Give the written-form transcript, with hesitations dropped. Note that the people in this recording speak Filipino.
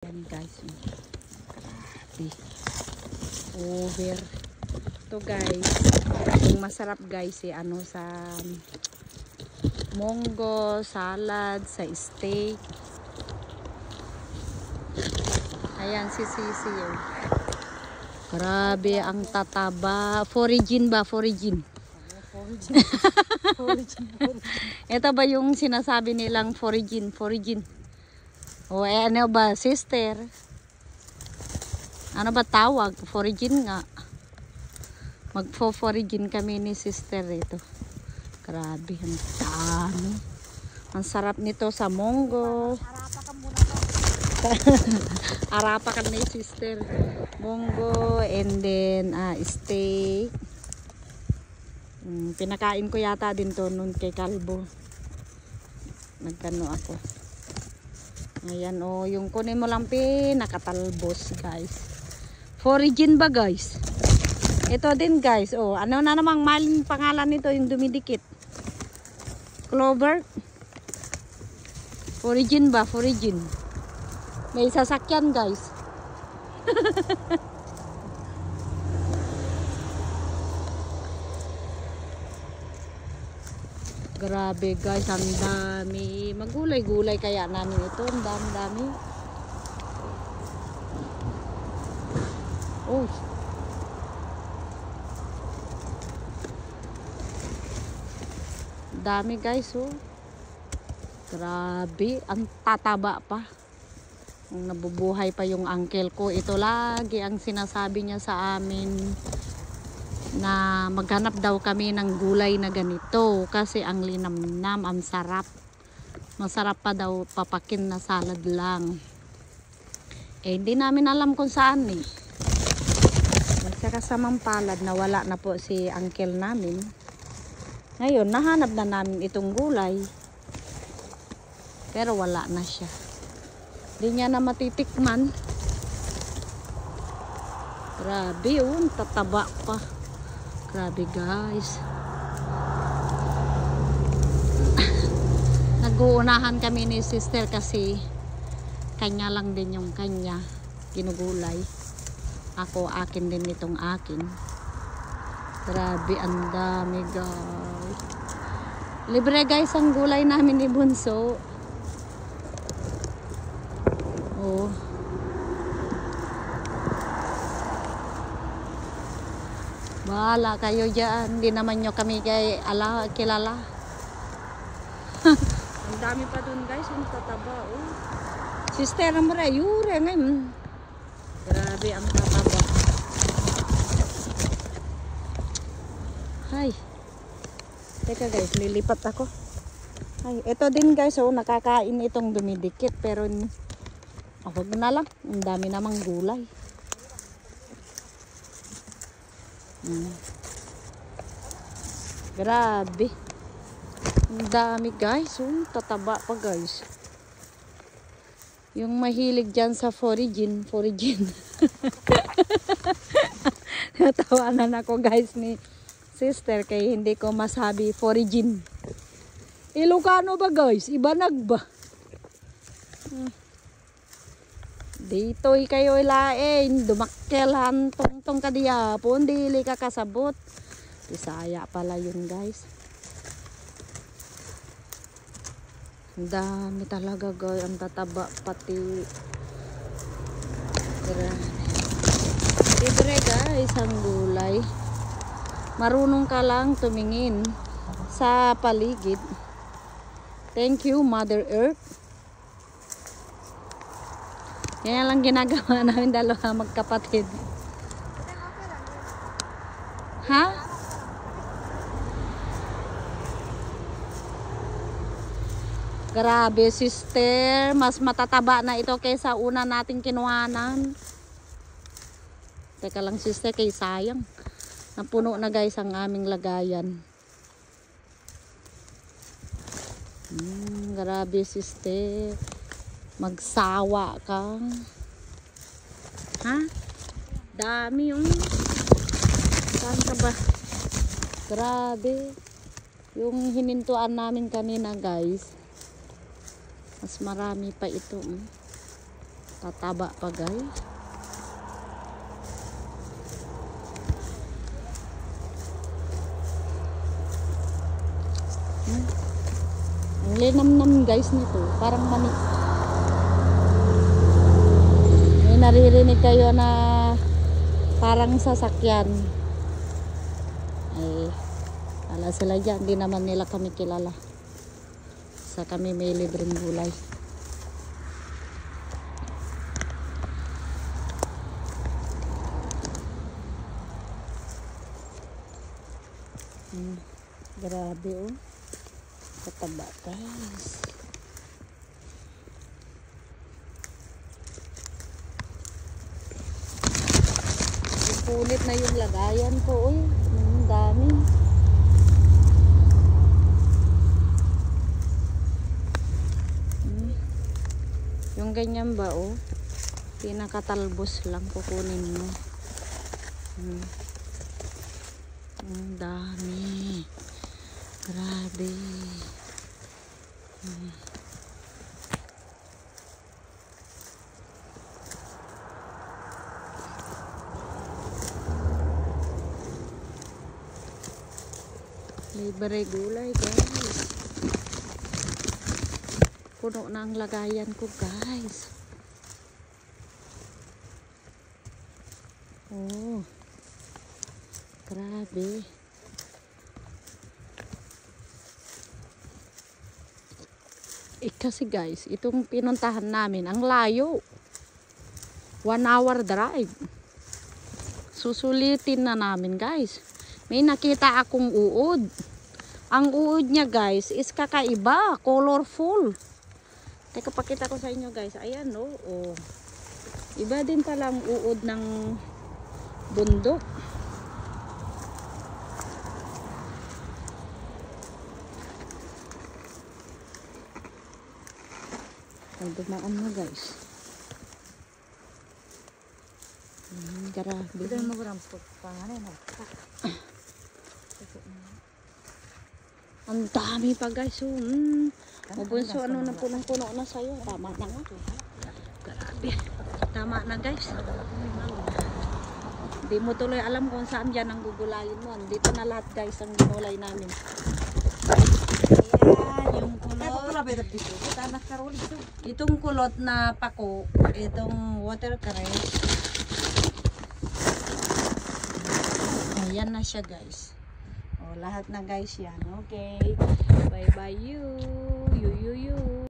Yan guys, grabe, over to guys. Yung masarap guys ano sa munggo, salad, sa steak. Ayan si Sisi oh. Grabe ang tataba. Foragin ba? Foragin. Ito ba yung sinasabi nilang foragin? Foragin. O ano ba sister? Ano ba tawag? Foragin nga. Magfo-foragin kami ni sister ito. Grabe, ang dami. Ang sarap nito sa munggo. Arapa ka muna to. Arapa ka ni sister. Munggo and then steak. Pinakain ko yata din to nun kay Kalbo. Nagtano ako. Ayan o, yung kunin mo lang nakatalbos guys. Foragin ba guys? Ito din guys, oh, ano na namang maling pangalan nito yung dumidikit? Clover? Foragin ba? Foragin. May sasakyan guys. Grabe guys, ang dami. Magulay-gulay kaya namin ito. Ang dami-dami. Oh. Dami guys, oh. Grabe, ang tataba pa. Ang nabubuhay pa yung uncle ko. Ito lagi ang sinasabi niya sa amin na maghanap daw kami ng gulay na ganito kasi ang linamnam, ang sarap. Masarap pa daw papakin na salad lang. Eh hindi namin alam kung saan eh. Nagkakasamang palad na wala na po si uncle namin. Ngayon nahanap na namin itong gulay. Pero wala na siya. Hindi niya na matitikman. Grabe oh, tataba pa. Grabe guys. Nag-uunahan kami ni sister kasi kanya lang din yung kanya ginugulay. Ako akin din itong akin. Grabe ang dami guys. Libre guys ang gulay namin ni Bunso. Oh. Bahala kayo dyan. Hindi naman nyo kami kilala. Ang dami pa dun guys. Ang tataba. Oh. Sister mo rin. Yure ngayon. Grabe ang tataba. Hay. Teka guys. Lilipat ako. Ay, ito din guys. Oh, nakakain itong dumidikit. Pero wag na lang. Ang dami namang gulay. Grabe. Ang dami guys. Tataba pa guys. Yung mahilig dyan sa foragin. Natawanan ako guys ni sister kaya hindi ko masabi foragin. Ilocano ba guys? Ibanag ba? Dito kayo ilain, dumakkelan tong kadiyapon, dili ka kasabot. Bisaya pala yun guys. Ang dami talaga guys, ang tataba pati. Libre guys ang gulay. Marunong ka lang tumingin sa paligid. Thank you Mother Earth. Yan lang ginagawa namin dalawa magkapatid. Ha? Grabe sister. Mas matataba na ito kaysa una nating kinuhanan. Teka lang sister, kay sayang. Napuno na guys ang aming lagayan. Grabe sister. Magsawa ka. Ha? Dami yung. Saan ka ba? Grabe. Yung hinintuan namin kanina guys. Mas marami pa ito. Tataba pa guys. Ang linamnam guys nito, parang mani. May naririnig kayo na parang sasakyan. Ay, ala sila dyan, hindi naman nila kami kilala. Sa kami may libreng gulay. Grabe oh. Kataba guys. Punit na yung lagayan ko. Uy, ang dami. Yung ganyan ba oh. Pinakatalbos lang kukunin mo. Ang dami. Grabe. Libre gulay guys. Puno na ang lagayan ko guys. Oh. Grabe. Kasi guys, itong pinuntahan namin, ang layo. 1 hour drive. Susulitin na namin guys. May nakita akong uod. Ang uod niya guys is kakaiba, colorful. Teka, pakita ko sa inyo guys. Ayan no. Oh. Iba din pala ang uod ng bundok. Ay, dumaan na guys. Grabe. Ito mo gram po. Pangalan na. Ang dami pa guys. So, mabunso ano na punong-puno na sa'yo. Tama na nga. Grabe. Tama na guys. Hindi mo tuloy alam kung saan dyan ang gugulayin mo. Dito na lahat guys ang ginulay namin. Ayan, yung kulot. Itong kulot na pako. Itong watercress. Ayan na siya guys. O, lahat na guys yan. Okay. Bye bye you. You.